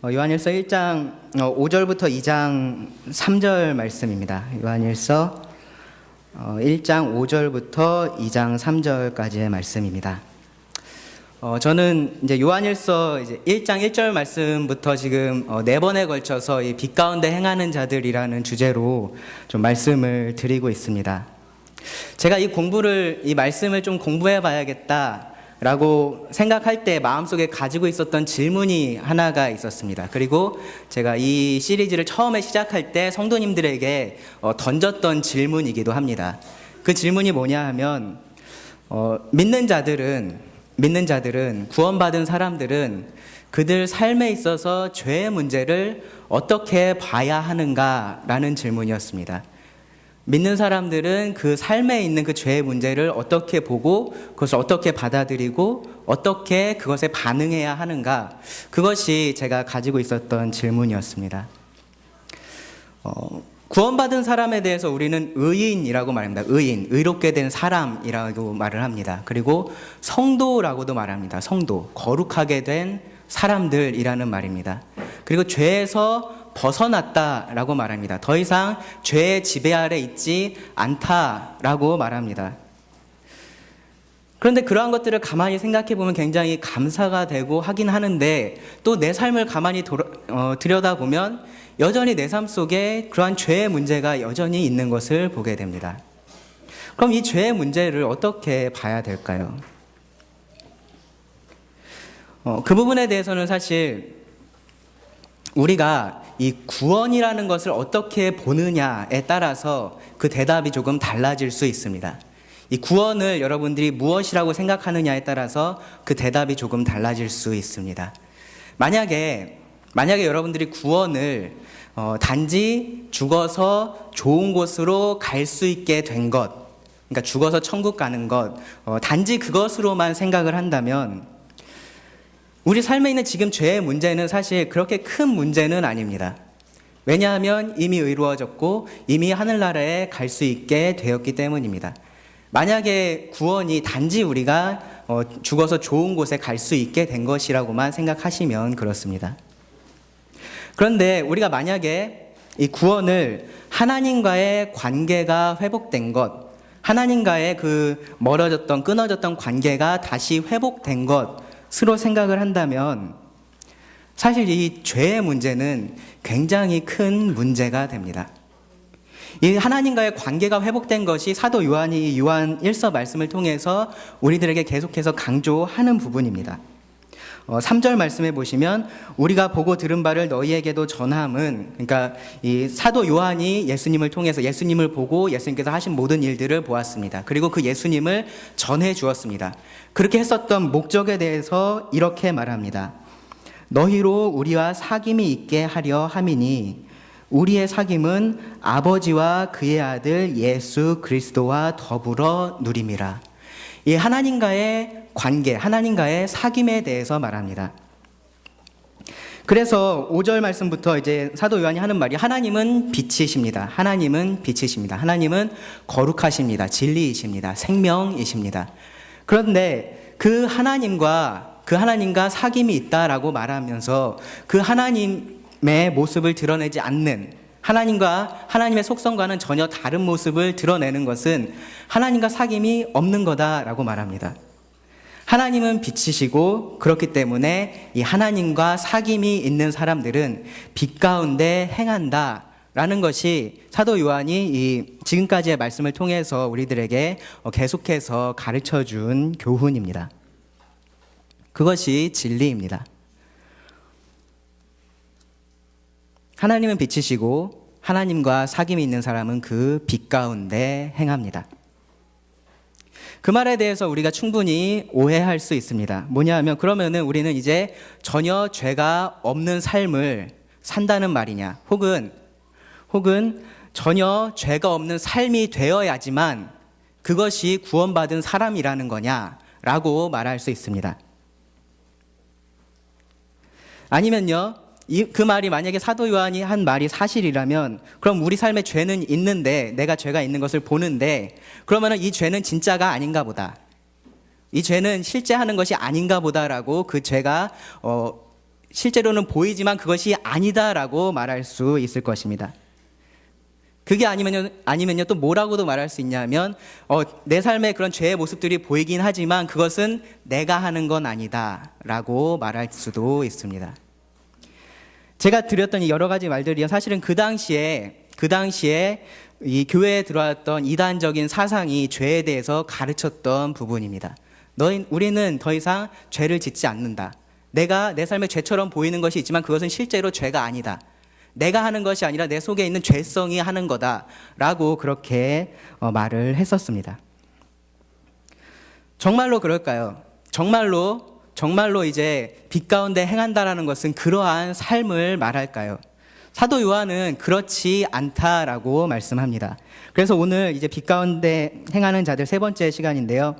요한일서 1장 5절부터 2장 3절 말씀입니다. 요한일서 1장 5절부터 2장 3절까지의 말씀입니다. 저는 이제 요한일서 이제 1장 1절 말씀부터 지금 4번에 걸쳐서 이 빛 가운데 행하는 자들이라는 주제로 좀 말씀을 드리고 있습니다. 제가 이 말씀을 좀 공부해 봐야겠다 라고 생각할 때 마음속에 가지고 있었던 질문이 하나가 있었습니다. 그리고 제가 이 시리즈를 처음에 시작할 때 성도님들에게 던졌던 질문이기도 합니다. 그 질문이 뭐냐 하면 믿는 자들은 구원받은 사람들은 그들 삶에 있어서 죄의 문제를 어떻게 봐야 하는가라는 질문이었습니다. 믿는 사람들은 그 삶에 있는 그 죄의 문제를 어떻게 보고 그것을 어떻게 받아들이고 어떻게 그것에 반응해야 하는가, 그것이 제가 가지고 있었던 질문이었습니다. 구원받은 사람에 대해서 우리는 의인이라고 말합니다. 의롭게 된 사람이라고 말을 합니다. 그리고 성도라고도 말합니다. 성도, 거룩하게 된 사람들이라는 말입니다. 그리고 죄에서 벗어났다라고 말합니다. 더 이상 죄의 지배 아래 있지 않다라고 말합니다. 그런데 그러한 것들을 가만히 생각해 보면 굉장히 감사가 되고 하긴 하는데, 또 내 삶을 가만히 들여다보면 여전히 내 삶 속에 그러한 죄의 문제가 여전히 있는 것을 보게 됩니다. 그럼 이 죄의 문제를 어떻게 봐야 될까요? 그 부분에 대해서는 사실 우리가 이 구원이라는 것을 어떻게 보느냐에 따라서 그 대답이 조금 달라질 수 있습니다. 이 구원을 여러분들이 무엇이라고 생각하느냐에 따라서 그 대답이 조금 달라질 수 있습니다. 만약에 여러분들이 구원을 단지 죽어서 좋은 곳으로 갈 수 있게 된 것, 그러니까 죽어서 천국 가는 것, 단지 그것으로만 생각을 한다면 우리 삶에 있는 지금 죄의 문제는 사실 그렇게 큰 문제는 아닙니다. 왜냐하면 이미 의로워졌고 이미 하늘나라에 갈 수 있게 되었기 때문입니다. 만약에 구원이 단지 우리가 죽어서 좋은 곳에 갈 수 있게 된 것이라고만 생각하시면 그렇습니다. 그런데 우리가 만약에 이 구원을 하나님과의 관계가 회복된 것, 하나님과의 그 멀어졌던, 끊어졌던 관계가 다시 회복된 것으로 생각을 한다면 사실 이 죄의 문제는 굉장히 큰 문제가 됩니다. 이 하나님과의 관계가 회복된 것이 사도 요한이 요한 1서 말씀을 통해서 우리들에게 계속해서 강조하는 부분입니다. 3절 말씀에 보시면 우리가 보고 들은 바를 너희에게도 전함은, 그러니까 이 사도 요한이 예수님을 통해서 예수님을 보고 예수님께서 하신 모든 일들을 보았습니다. 그리고 그 예수님을 전해 주었습니다. 그렇게 했었던 목적에 대해서 이렇게 말합니다. 너희로 우리와 사귐이 있게 하려 함이니 우리의 사귐은 아버지와 그의 아들 예수 그리스도와 더불어 누림이라. 이 하나님과의 관계, 하나님과의 사귐에 대해서 말합니다. 그래서 5절 말씀부터 이제 사도 요한이 하는 말이 하나님은 빛이십니다. 하나님은 빛이십니다. 하나님은 거룩하십니다. 진리이십니다. 생명이십니다. 그런데 그 하나님과 사귐이 있다라고 말하면서 그 하나님의 모습을 드러내지 않는, 하나님의 속성과는 전혀 다른 모습을 드러내는 것은 하나님과 사귐이 없는 거다라고 말합니다. 하나님은 빛이시고 그렇기 때문에 이 하나님과 사귐이 있는 사람들은 빛 가운데 행한다라는 것이 사도 요한이 이 지금까지의 말씀을 통해서 우리들에게 계속해서 가르쳐준 교훈입니다. 그것이 진리입니다. 하나님은 빛이시고 하나님과 사귐이 있는 사람은 그 빛 가운데 행합니다. 그 말에 대해서 우리가 충분히 오해할 수 있습니다. 뭐냐 하면 그러면은 우리는 이제 전혀 죄가 없는 삶을 산다는 말이냐, 혹은 전혀 죄가 없는 삶이 되어야지만 그것이 구원받은 사람이라는 거냐라고 말할 수 있습니다. 아니면요, 그 말이 만약에 사도 요한이 한 말이 사실이라면 그럼 우리 삶에 죄는 있는데, 내가 죄가 있는 것을 보는데, 그러면 이 죄는 진짜가 아닌가 보다, 이 죄는 실제 하는 것이 아닌가 보다라고 그 죄가 실제로는 보이지만 그것이 아니다라고 말할 수 있을 것입니다. 그게 아니면요 또 뭐라고도 말할 수 있냐면 내 삶에 그런 죄의 모습들이 보이긴 하지만 그것은 내가 하는 건 아니다라고 말할 수도 있습니다. 제가 드렸던 이 여러 가지 말들이요 사실은 그 당시에 이 교회에 들어왔던 이단적인 사상이 죄에 대해서 가르쳤던 부분입니다. 우리는 더 이상 죄를 짓지 않는다. 내가 내 삶에 죄처럼 보이는 것이 있지만 그것은 실제로 죄가 아니다. 내가 하는 것이 아니라 내 속에 있는 죄성이 하는 거다라고 그렇게 말을 했었습니다. 정말로 그럴까요? 정말로 이제 빛 가운데 행한다라는 것은 그러한 삶을 말할까요? 사도 요한은 그렇지 않다라고 말씀합니다. 그래서 오늘 이제 빛 가운데 행하는 자들 세 번째 시간인데요.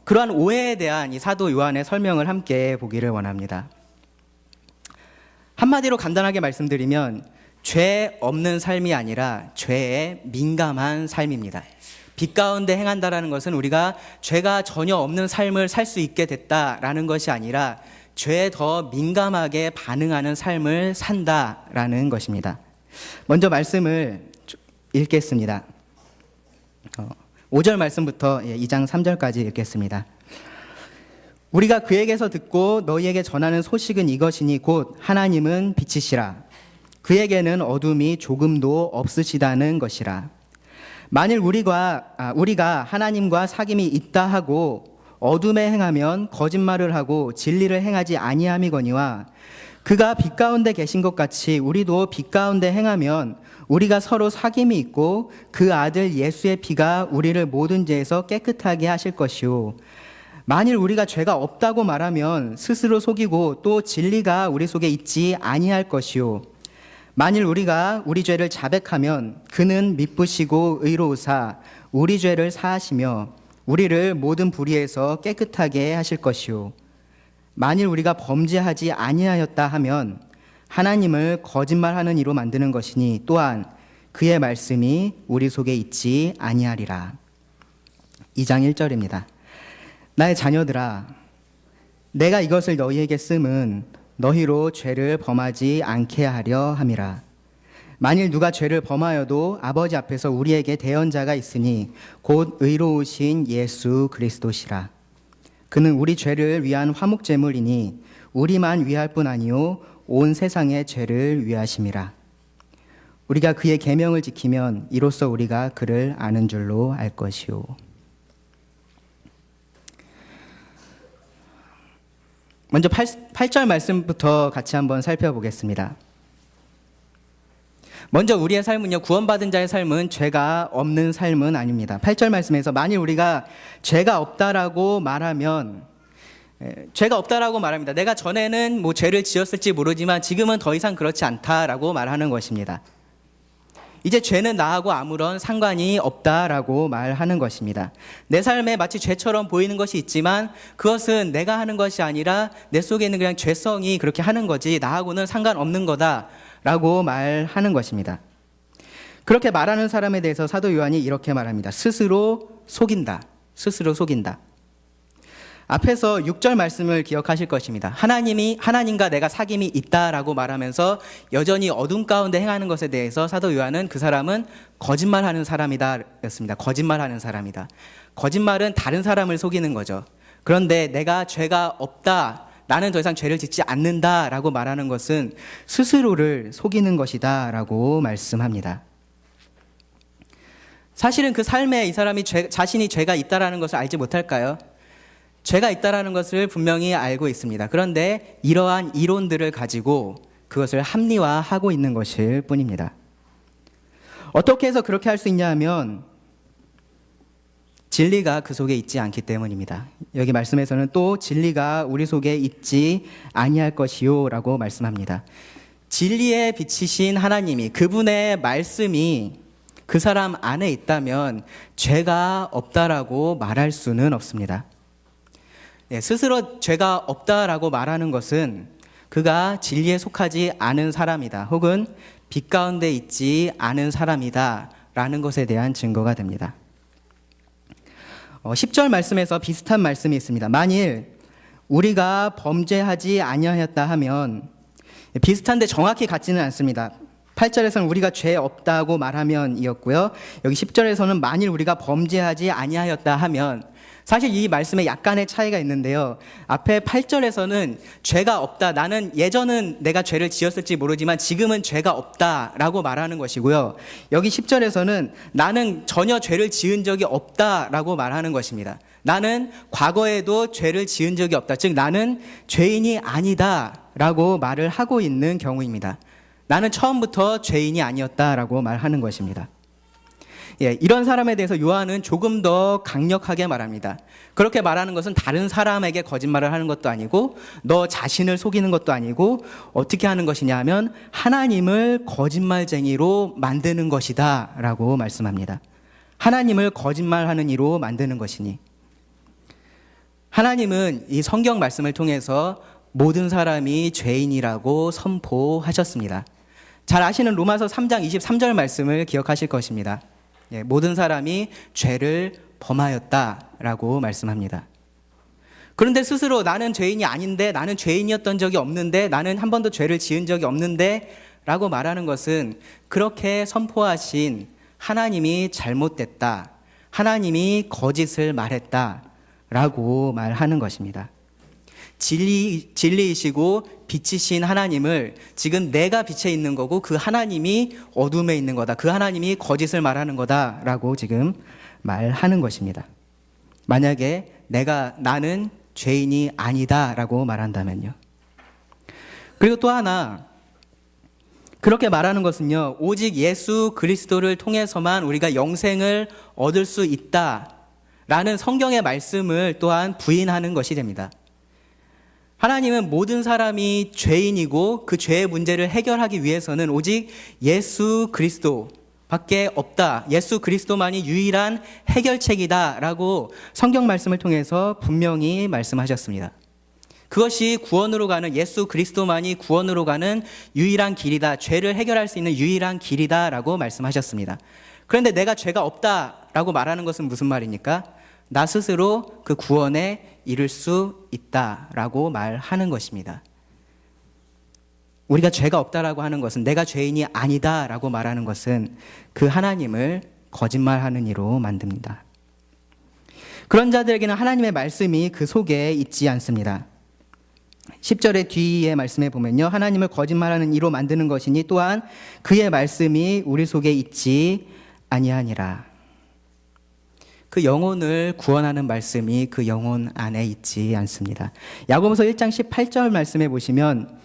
그러한 오해에 대한 이 사도 요한의 설명을 함께 보기를 원합니다. 한마디로 간단하게 말씀드리면 죄 없는 삶이 아니라 죄에 민감한 삶입니다. 빛 가운데 행한다라는 것은 우리가 죄가 전혀 없는 삶을 살 수 있게 됐다라는 것이 아니라 죄에 더 민감하게 반응하는 삶을 산다라는 것입니다. 먼저 말씀을 읽겠습니다. 5절 말씀부터 2장 3절까지 읽겠습니다. 우리가 그에게서 듣고 너희에게 전하는 소식은 이것이니 곧 하나님은 빛이시라. 그에게는 어둠이 조금도 없으시다는 것이라. 만일 우리가 하나님과 사귐이 있다 하고 어둠에 행하면 거짓말을 하고 진리를 행하지 아니함이거니와 그가 빛 가운데 계신 것 같이 우리도 빛 가운데 행하면 우리가 서로 사귐이 있고 그 아들 예수의 피가 우리를 모든 죄에서 깨끗하게 하실 것이요. 만일 우리가 죄가 없다고 말하면 스스로 속이고 또 진리가 우리 속에 있지 아니할 것이요. 만일 우리가 우리 죄를 자백하면 그는 미쁘시고 의로우사 우리 죄를 사하시며 우리를 모든 불의에서 깨끗하게 하실 것이요. 만일 우리가 범죄하지 아니하였다 하면 하나님을 거짓말하는 이로 만드는 것이니 또한 그의 말씀이 우리 속에 있지 아니하리라. 2장 1절입니다. 나의 자녀들아, 내가 이것을 너희에게 씀은 너희로 죄를 범하지 않게 하려 함이라. 만일 누가 죄를 범하여도 아버지 앞에서 우리에게 대언자가 있으니 곧 의로우신 예수 그리스도시라. 그는 우리 죄를 위한 화목제물이니 우리만 위할 뿐 아니요 온 세상의 죄를 위하심이라. 우리가 그의 계명을 지키면 이로써 우리가 그를 아는 줄로 알 것이요. 먼저 8절 말씀부터 같이 한번 살펴보겠습니다. 먼저 우리의 삶은요, 구원받은 자의 삶은 죄가 없는 삶은 아닙니다. 8절 말씀에서 만일 우리가 죄가 없다라고 말하면, 죄가 없다라고 말합니다. 내가 전에는 뭐 죄를 지었을지 모르지만 지금은 더 이상 그렇지 않다라고 말하는 것입니다. 이제 죄는 나하고 아무런 상관이 없다라고 말하는 것입니다. 내 삶에 마치 죄처럼 보이는 것이 있지만 그것은 내가 하는 것이 아니라 내 속에 있는 그냥 죄성이 그렇게 하는 거지 나하고는 상관없는 거다라고 말하는 것입니다. 그렇게 말하는 사람에 대해서 사도 요한이 이렇게 말합니다. 스스로 속인다. 앞에서 6절 말씀을 기억하실 것입니다. 하나님과 내가 사귐이 있다라고 말하면서 여전히 어둠 가운데 행하는 것에 대해서 사도 요한은 그 사람은 거짓말하는 사람이다 였습니다. 거짓말하는 사람이다. 거짓말은 다른 사람을 속이는 거죠. 그런데 내가 죄가 없다, 나는 더 이상 죄를 짓지 않는다라고 말하는 것은 스스로를 속이는 것이다 라고 말씀합니다. 사실은 그 삶에 이 사람이 자신이 죄가 있다라는 것을 알지 못할까요? 죄가 있다라는 것을 분명히 알고 있습니다. 그런데 이러한 이론들을 가지고 그것을 합리화하고 있는 것일 뿐입니다. 어떻게 해서 그렇게 할 수 있냐 하면 진리가 그 속에 있지 않기 때문입니다. 여기 말씀에서는 또 진리가 우리 속에 있지 아니할 것이요 라고 말씀합니다. 진리의 빛이신 하나님이, 그분의 말씀이 그 사람 안에 있다면 죄가 없다라고 말할 수는 없습니다. 스스로 죄가 없다라고 말하는 것은 그가 진리에 속하지 않은 사람이다, 혹은 빛 가운데 있지 않은 사람이다 라는 것에 대한 증거가 됩니다. 10절 말씀에서 비슷한 말씀이 있습니다. 만일 우리가 범죄하지 아니하였다 하면 비슷한데 정확히 같지는 않습니다. 8절에서는 우리가 죄 없다고 말하면 이었고요. 여기 10절에서는 만일 우리가 범죄하지 아니하였다 하면, 사실 이 말씀에 약간의 차이가 있는데요. 앞에 8절에서는 죄가 없다. 나는 예전은 내가 죄를 지었을지 모르지만 지금은 죄가 없다라고 말하는 것이고요. 여기 10절에서는 나는 전혀 죄를 지은 적이 없다라고 말하는 것입니다. 나는 과거에도 죄를 지은 적이 없다. 즉 나는 죄인이 아니다라고 말을 하고 있는 경우입니다. 나는 처음부터 죄인이 아니었다라고 말하는 것입니다. 이런 사람에 대해서 요한은 조금 더 강력하게 말합니다. 그렇게 말하는 것은 다른 사람에게 거짓말을 하는 것도 아니고 너 자신을 속이는 것도 아니고 어떻게 하는 것이냐 하면 하나님을 거짓말쟁이로 만드는 것이다 라고 말씀합니다. 하나님을 거짓말하는 이로 만드는 것이니, 하나님은 이 성경 말씀을 통해서 모든 사람이 죄인이라고 선포하셨습니다. 잘 아시는 로마서 3장 23절 말씀을 기억하실 것입니다. 모든 사람이 죄를 범하였다라고 말씀합니다. 그런데 스스로 나는 죄인이 아닌데, 나는 죄인이었던 적이 없는데, 나는 한 번도 죄를 지은 적이 없는데 라고 말하는 것은 그렇게 선포하신 하나님이 잘못됐다, 하나님이 거짓을 말했다 라고 말하는 것입니다. 진리이시고 빛이신 하나님을 지금 내가 빛에 있는 거고 그 하나님이 어둠에 있는 거다, 그 하나님이 거짓을 말하는 거다라고 지금 말하는 것입니다. 만약에 나는 죄인이 아니다라고 말한다면요. 그리고 또 하나, 그렇게 말하는 것은요, 오직 예수 그리스도를 통해서만 우리가 영생을 얻을 수 있다라는 성경의 말씀을 또한 부인하는 것이 됩니다. 하나님은 모든 사람이 죄인이고 그 죄의 문제를 해결하기 위해서는 오직 예수 그리스도 밖에 없다, 예수 그리스도만이 유일한 해결책이다라고 성경 말씀을 통해서 분명히 말씀하셨습니다. 그것이 구원으로 가는, 예수 그리스도만이 구원으로 가는 유일한 길이다, 죄를 해결할 수 있는 유일한 길이다라고 말씀하셨습니다. 그런데 내가 죄가 없다라고 말하는 것은 무슨 말입니까? 나 스스로 그 구원에 이룰 수 있다라고 말하는 것입니다. 우리가 죄가 없다라고 하는 것은, 내가 죄인이 아니다라고 말하는 것은 그 하나님을 거짓말하는 이로 만듭니다. 그런 자들에게는 하나님의 말씀이 그 속에 있지 않습니다. 10절의 뒤에 말씀에 보면요, 하나님을 거짓말하는 이로 만드는 것이니 또한 그의 말씀이 우리 속에 있지 아니하니라. 그 영혼을 구원하는 말씀이 그 영혼 안에 있지 않습니다. 야고보서 1장 18절 말씀에 보시면,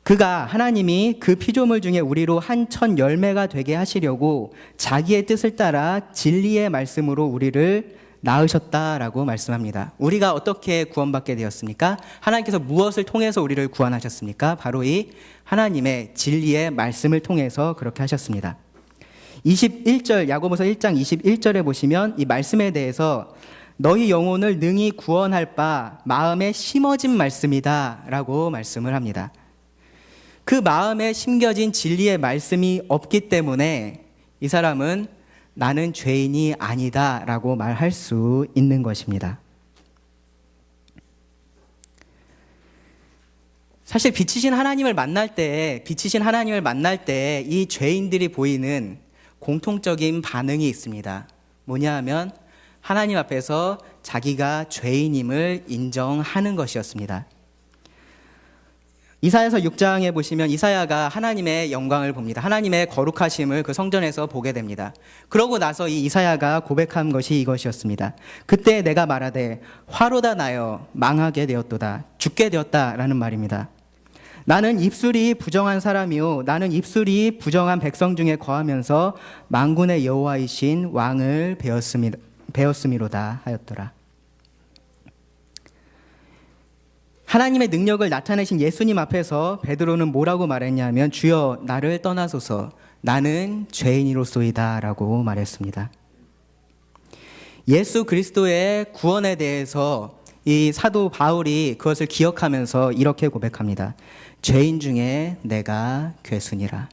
그가 하나님이 그 피조물 중에 우리로 한 천 열매가 되게 하시려고 자기의 뜻을 따라 진리의 말씀으로 우리를 낳으셨다라고 말씀합니다. 우리가 어떻게 구원받게 되었습니까? 하나님께서 무엇을 통해서 우리를 구원하셨습니까? 바로 이 하나님의 진리의 말씀을 통해서 그렇게 하셨습니다. 21절, 야고보서 1장 21절에 보시면 이 말씀에 대해서 너희 영혼을 능히 구원할 바 마음에 심어진 말씀이다 라고 말씀을 합니다. 그 마음에 심겨진 진리의 말씀이 없기 때문에 이 사람은 나는 죄인이 아니다 라고 말할 수 있는 것입니다. 사실 빛이신 하나님을 만날 때 이 죄인들이 보이는 공통적인 반응이 있습니다. 뭐냐 하면 하나님 앞에서 자기가 죄인임을 인정하는 것이었습니다. 이사야서 6장에 보시면 이사야가 하나님의 영광을 봅니다. 하나님의 거룩하심을 그 성전에서 보게 됩니다. 그러고 나서 이 이사야가 고백한 것이 이것이었습니다. 그때 내가 말하되 화로다 나여 망하게 되었도다, 죽게 되었다라는 말입니다. 나는 입술이 부정한 사람이요, 나는 입술이 부정한 백성 중에 거하면서 만군의 여호와이신 왕을 배웠음이로다 하였더라. 하나님의 능력을 나타내신 예수님 앞에서 베드로는 뭐라고 말했냐면, 주여 나를 떠나소서, 나는 죄인이로소이다 라고 말했습니다. 예수 그리스도의 구원에 대해서 이 사도 바울이 그것을 기억하면서 이렇게 고백합니다. 죄인 중에 내가 괴순이라.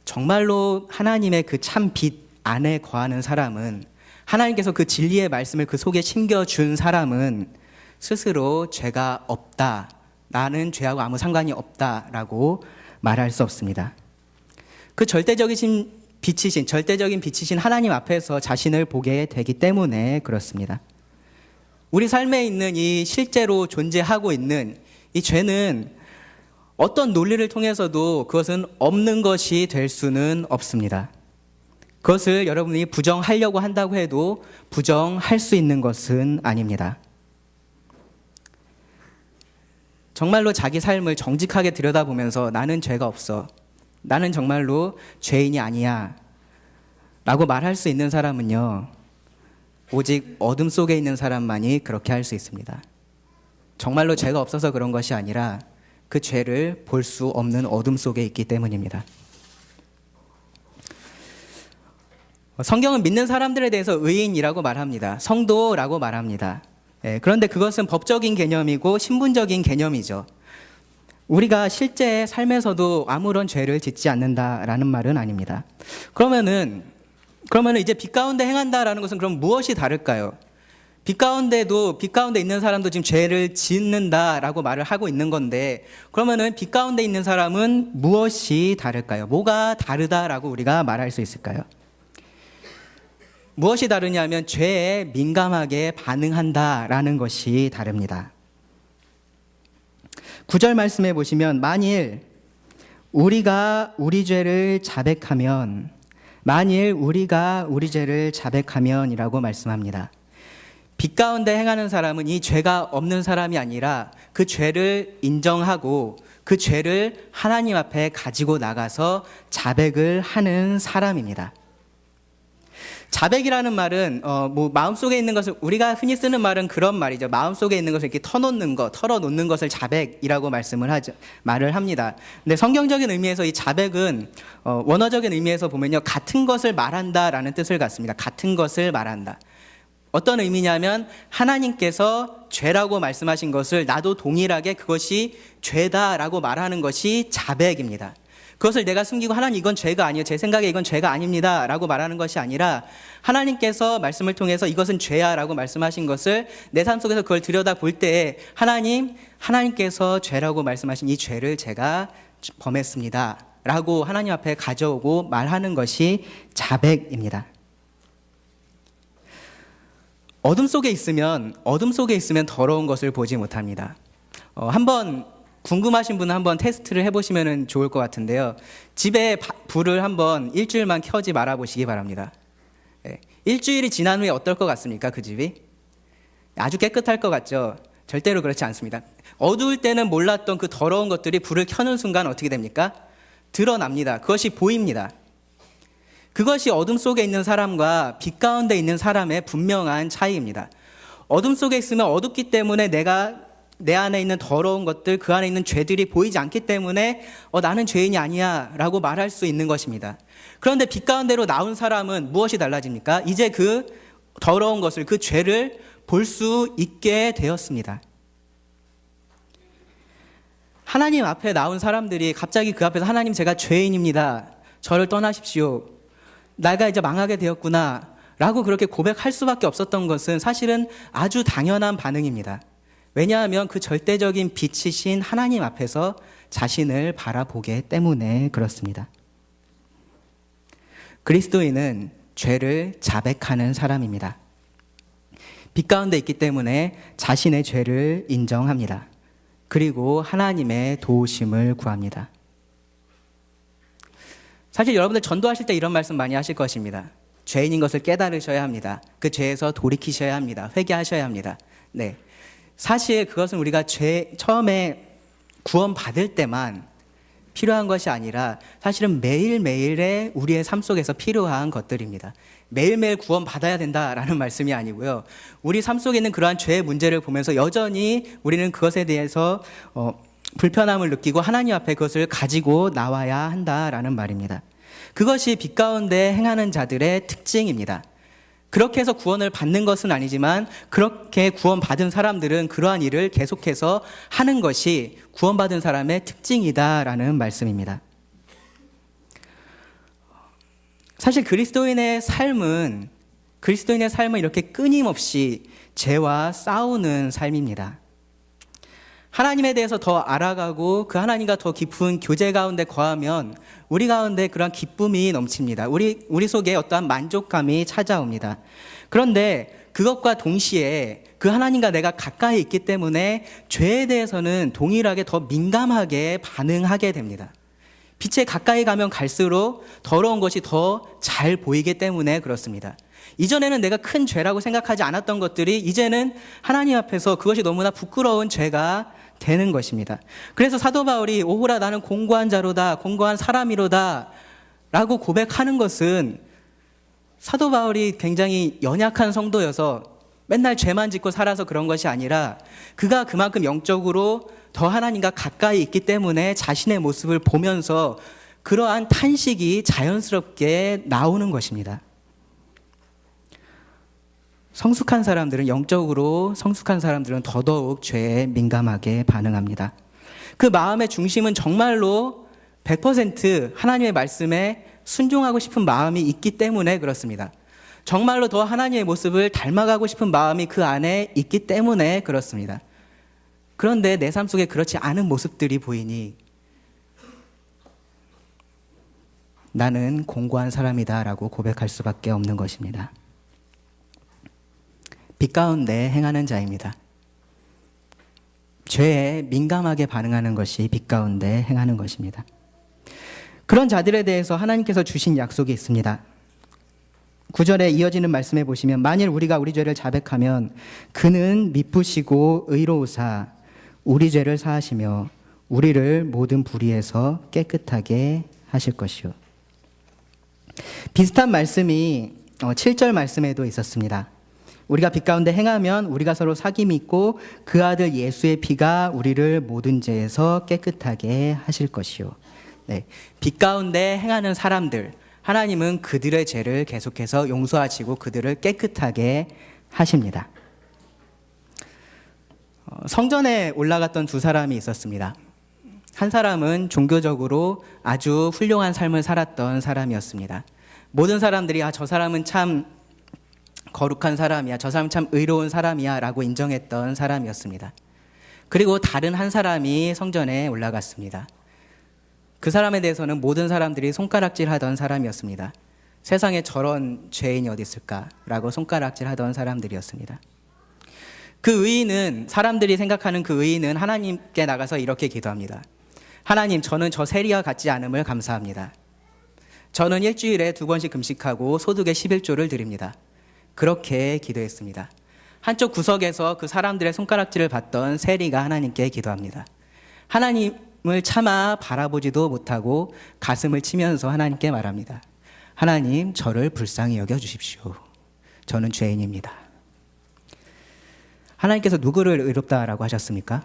정말로 하나님의 그 참 빛 안에 거하는 사람은, 하나님께서 그 진리의 말씀을 그 속에 심겨준 사람은 스스로 죄가 없다, 나는 죄하고 아무 상관이 없다라고 말할 수 없습니다. 그 절대적인 빛이신 하나님 앞에서 자신을 보게 되기 때문에 그렇습니다. 우리 삶에 있는 이 실제로 존재하고 있는 이 죄는 어떤 논리를 통해서도 그것은 없는 것이 될 수는 없습니다. 그것을 여러분이 부정하려고 한다고 해도 부정할 수 있는 것은 아닙니다. 정말로 자기 삶을 정직하게 들여다보면서 나는 죄가 없어, 나는 정말로 죄인이 아니야 라고 말할 수 있는 사람은요, 오직 어둠 속에 있는 사람만이 그렇게 할 수 있습니다. 정말로 죄가 없어서 그런 것이 아니라 그 죄를 볼 수 없는 어둠 속에 있기 때문입니다. 성경은 믿는 사람들에 대해서 의인이라고 말합니다. 성도라고 말합니다. 그런데 그것은 법적인 개념이고 신분적인 개념이죠. 우리가 실제 삶에서도 아무런 죄를 짓지 않는다라는 말은 아닙니다. 그러면은 이제 빛 가운데 행한다라는 것은 그럼 무엇이 다를까요? 빛 가운데 있는 사람도 지금 죄를 짓는다라고 말을 하고 있는 건데, 그러면은 빛 가운데 있는 사람은 무엇이 다를까요? 뭐가 다르다라고 우리가 말할 수 있을까요? 무엇이 다르냐면 죄에 민감하게 반응한다라는 것이 다릅니다. 9절 말씀해 보시면 만일 우리가 우리 죄를 자백하면이라고 말씀합니다. 빛 가운데 행하는 사람은 이 죄가 없는 사람이 아니라 그 죄를 인정하고 그 죄를 하나님 앞에 가지고 나가서 자백을 하는 사람입니다. 자백이라는 말은 마음속에 있는 것을, 우리가 흔히 쓰는 말은 그런 말이죠. 마음속에 있는 것을 이렇게 털어놓는 것을 자백이라고 말을 합니다. 근데 성경적인 의미에서 이 자백은 원어적인 의미에서 보면요, 같은 것을 말한다라는 뜻을 갖습니다. 같은 것을 말한다. 어떤 의미냐면 하나님께서 죄라고 말씀하신 것을 나도 동일하게 그것이 죄다라고 말하는 것이 자백입니다. 그것을 내가 숨기고 하나님 이건 죄가 아니에요, 제 생각에 이건 죄가 아닙니다 라고 말하는 것이 아니라 하나님께서 말씀을 통해서 이것은 죄야 라고 말씀하신 것을 내 삶 속에서 그걸 들여다 볼 때에 하나님께서 죄라고 말씀하신 이 죄를 제가 범했습니다 라고 하나님 앞에 가져오고 말하는 것이 자백입니다. 어둠 속에 있으면 더러운 것을 보지 못합니다. 한번 궁금하신 분은 한번 테스트를 해보시면 좋을 것 같은데요. 집에 불을 한번 일주일만 켜지 말아 보시기 바랍니다. 일주일이 지난 후에 어떨 것 같습니까? 그 집이? 아주 깨끗할 것 같죠? 절대로 그렇지 않습니다. 어두울 때는 몰랐던 그 더러운 것들이 불을 켜는 순간 어떻게 됩니까? 드러납니다. 그것이 보입니다. 그것이 어둠 속에 있는 사람과 빛 가운데 있는 사람의 분명한 차이입니다. 어둠 속에 있으면 어둡기 때문에 내 안에 있는 더러운 것들, 그 안에 있는 죄들이 보이지 않기 때문에 나는 죄인이 아니야 라고 말할 수 있는 것입니다. 그런데 빛 가운데로 나온 사람은 무엇이 달라집니까? 이제 그 더러운 것을, 그 죄를 볼 수 있게 되었습니다. 하나님 앞에 나온 사람들이 갑자기 그 앞에서 하나님 제가 죄인입니다, 저를 떠나십시오, 내가 이제 망하게 되었구나 라고 그렇게 고백할 수밖에 없었던 것은 사실은 아주 당연한 반응입니다. 왜냐하면 그 절대적인 빛이신 하나님 앞에서 자신을 바라보기 때문에 그렇습니다. 그리스도인은 죄를 자백하는 사람입니다. 빛 가운데 있기 때문에 자신의 죄를 인정합니다. 그리고 하나님의 도우심을 구합니다. 사실 여러분들 전도하실 때 이런 말씀 많이 하실 것입니다. 죄인인 것을 깨달으셔야 합니다. 그 죄에서 돌이키셔야 합니다. 회개하셔야 합니다. 네. 사실 그것은 우리가 처음에 구원받을 때만 필요한 것이 아니라 사실은 매일매일의 우리의 삶 속에서 필요한 것들입니다. 매일매일 구원받아야 된다라는 말씀이 아니고요. 우리 삶 속에 있는 그러한 죄의 문제를 보면서 여전히 우리는 그것에 대해서 불편함을 느끼고 하나님 앞에 그것을 가지고 나와야 한다라는 말입니다. 그것이 빛 가운데 행하는 자들의 특징입니다. 그렇게 해서 구원을 받는 것은 아니지만 그렇게 구원받은 사람들은 그러한 일을 계속해서 하는 것이 구원받은 사람의 특징이다라는 말씀입니다. 사실 그리스도인의 삶은 이렇게 끊임없이 죄와 싸우는 삶입니다. 하나님에 대해서 더 알아가고 그 하나님과 더 깊은 교제 가운데 거하면 우리 가운데 그러한 기쁨이 넘칩니다. 우리 속에 어떠한 만족감이 찾아옵니다. 그런데 그것과 동시에 그 하나님과 내가 가까이 있기 때문에 죄에 대해서는 동일하게 더 민감하게 반응하게 됩니다. 빛에 가까이 가면 갈수록 더러운 것이 더 잘 보이기 때문에 그렇습니다. 이전에는 내가 큰 죄라고 생각하지 않았던 것들이 이제는 하나님 앞에서 그것이 너무나 부끄러운 죄가 되는 것입니다. 그래서 사도 바울이 오호라 나는 공고한 자로다, 공고한 사람이로다 라고 고백하는 것은 사도 바울이 굉장히 연약한 성도여서 맨날 죄만 짓고 살아서 그런 것이 아니라 그가 그만큼 영적으로 더 하나님과 가까이 있기 때문에 자신의 모습을 보면서 그러한 탄식이 자연스럽게 나오는 것입니다. 성숙한 사람들은, 영적으로 성숙한 사람들은 더더욱 죄에 민감하게 반응합니다. 그 마음의 중심은 정말로 100% 하나님의 말씀에 순종하고 싶은 마음이 있기 때문에 그렇습니다. 정말로 더 하나님의 모습을 닮아가고 싶은 마음이 그 안에 있기 때문에 그렇습니다. 그런데 내 삶 속에 그렇지 않은 모습들이 보이니 나는 공고한 사람이다 라고 고백할 수밖에 없는 것입니다. 빛 가운데 행하는 자입니다. 죄에 민감하게 반응하는 것이 빛 가운데 행하는 것입니다. 그런 자들에 대해서 하나님께서 주신 약속이 있습니다. 9절에 이어지는 말씀에 보시면 만일 우리가 우리 죄를 자백하면 그는 미쁘시고 의로우사 우리 죄를 사하시며 우리를 모든 불의에서 깨끗하게 하실 것이요. 비슷한 말씀이 7절 말씀에도 있었습니다. 우리가 빛 가운데 행하면 우리가 서로 사귐이 있고 그 아들 예수의 피가 우리를 모든 죄에서 깨끗하게 하실 것이요. 네, 빛 가운데 행하는 사람들, 하나님은 그들의 죄를 계속해서 용서하시고 그들을 깨끗하게 하십니다. 성전에 올라갔던 두 사람이 있었습니다. 한 사람은 종교적으로 아주 훌륭한 삶을 살았던 사람이었습니다. 모든 사람들이 저 사람은 참 거룩한 사람이야, 저 사람은 참 의로운 사람이야 라고 인정했던 사람이었습니다. 그리고 다른 한 사람이 성전에 올라갔습니다. 그 사람에 대해서는 모든 사람들이 손가락질하던 사람이었습니다. 세상에 저런 죄인이 어디 있을까라고 손가락질하던 사람들이었습니다. 그 의인은, 사람들이 생각하는 그 의인은 하나님께 나가서 이렇게 기도합니다. 하나님, 저는 저 세리와 같지 않음을 감사합니다. 저는 일주일에 2번씩 금식하고 소득의 11조를 드립니다. 그렇게 기도했습니다. 한쪽 구석에서 그 사람들의 손가락질을 받던 세리가 하나님께 기도합니다. 하나님을 차마 바라보지도 못하고 가슴을 치면서 하나님께 말합니다. 하나님, 저를 불쌍히 여겨주십시오. 저는 죄인입니다. 하나님께서 누구를 의롭다라고 하셨습니까?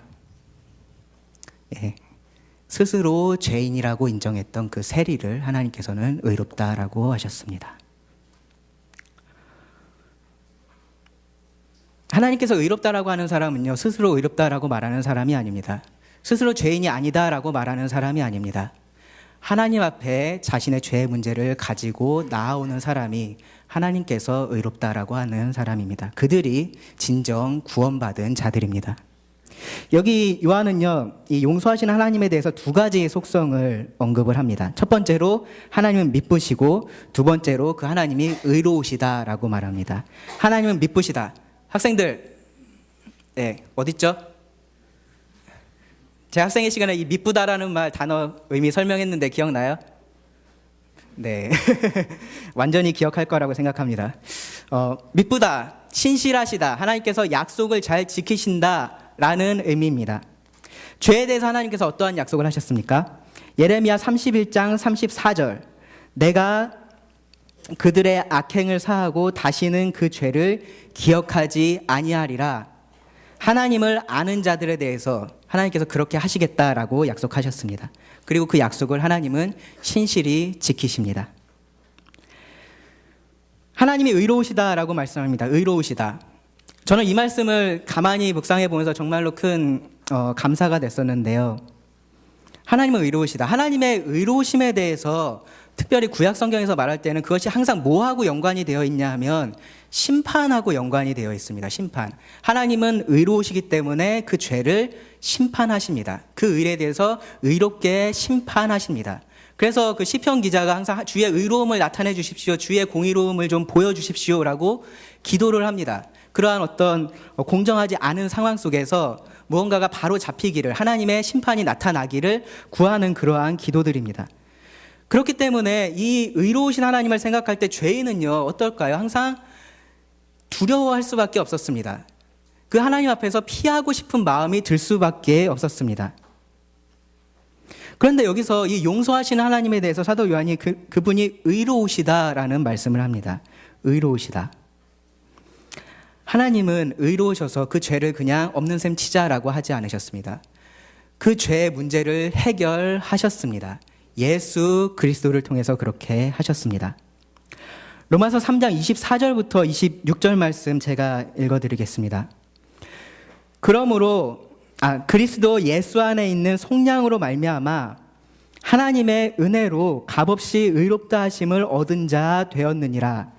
예, 스스로 죄인이라고 인정했던 그 세리를 하나님께서는 의롭다라고 하셨습니다. 하나님께서 의롭다라고 하는 사람은요, 스스로 의롭다라고 말하는 사람이 아닙니다. 스스로 죄인이 아니다라고 말하는 사람이 아닙니다. 하나님 앞에 자신의 죄의 문제를 가지고 나아오는 사람이 하나님께서 의롭다라고 하는 사람입니다. 그들이 진정 구원받은 자들입니다. 여기 요한은요, 이 용서하시는 하나님에 대해서 두 가지의 속성을 언급을 합니다. 첫 번째로 하나님은 미쁘시고, 두 번째로 그 하나님이 의로우시다라고 말합니다. 하나님은 미쁘시다. 학생들, 네, 어딨죠? 제 학생의 시간에 이 미쁘다라는 말 단어 의미 설명했는데 기억나요? 네. 완전히 기억할 거라고 생각합니다. 미쁘다, 신실하시다, 하나님께서 약속을 잘 지키신다라는 의미입니다. 죄에 대해서 하나님께서 어떠한 약속을 하셨습니까? 예레미야 31장 34절, 내가 그들의 악행을 사하고 다시는 그 죄를 기억하지 아니하리라. 하나님을 아는 자들에 대해서 하나님께서 그렇게 하시겠다라고 약속하셨습니다. 그리고 그 약속을 하나님은 신실히 지키십니다. 하나님이 의로우시다라고 말씀합니다. 의로우시다. 저는 이 말씀을 가만히 묵상해 보면서 정말로 큰 감사가 됐었는데요. 하나님은 의로우시다. 하나님의 의로우심에 대해서 특별히 구약 성경에서 말할 때는 그것이 항상 뭐하고 연관이 되어 있냐 하면 심판하고 연관이 되어 있습니다. 심판. 하나님은 의로우시기 때문에 그 죄를 심판하십니다. 그 의에 대해서 의롭게 심판하십니다. 그래서 그 시편 기자가 항상 주의 의로움을 나타내 주십시오. 주의 공의로움을 좀 보여주십시오라고 기도를 합니다. 그러한 어떤 공정하지 않은 상황 속에서 무언가가 바로 잡히기를, 하나님의 심판이 나타나기를 구하는 그러한 기도들입니다. 그렇기 때문에 이 의로우신 하나님을 생각할 때 죄인은요, 어떨까요? 항상 두려워할 수밖에 없었습니다. 그 하나님 앞에서 피하고 싶은 마음이 들 수밖에 없었습니다. 그런데 여기서 이 용서하시는 하나님에 대해서 사도 요한이 그분이 의로우시다라는 말씀을 합니다. 의로우시다. 하나님은 의로우셔서 그 죄를 그냥 없는 셈 치자라고 하지 않으셨습니다. 그 죄의 문제를 해결하셨습니다. 예수 그리스도를 통해서 그렇게 하셨습니다. 로마서 3장 24절부터 26절 말씀 제가 읽어드리겠습니다. 그러므로 그리스도 예수 안에 있는 속량으로 말미암아 하나님의 은혜로 값없이 의롭다 하심을 얻은 자 되었느니라.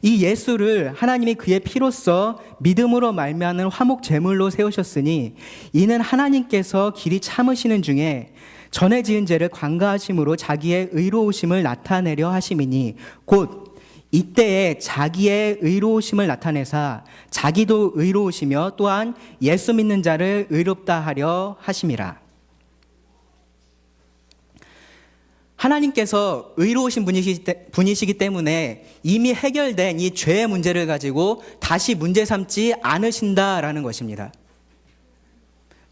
이 예수를 하나님이 그의 피로써 믿음으로 말미암는 화목 제물로 세우셨으니 이는 하나님께서 길이 참으시는 중에 전에 지은 죄를 관가하심으로 자기의 의로우심을 나타내려 하심이니 곧 이때에 자기의 의로우심을 나타내사 자기도 의로우시며 또한 예수 믿는 자를 의롭다 하려 하심이라. 하나님께서 의로우신 분이시기 때문에 이미 해결된 이 죄의 문제를 가지고 다시 문제 삼지 않으신다라는 것입니다.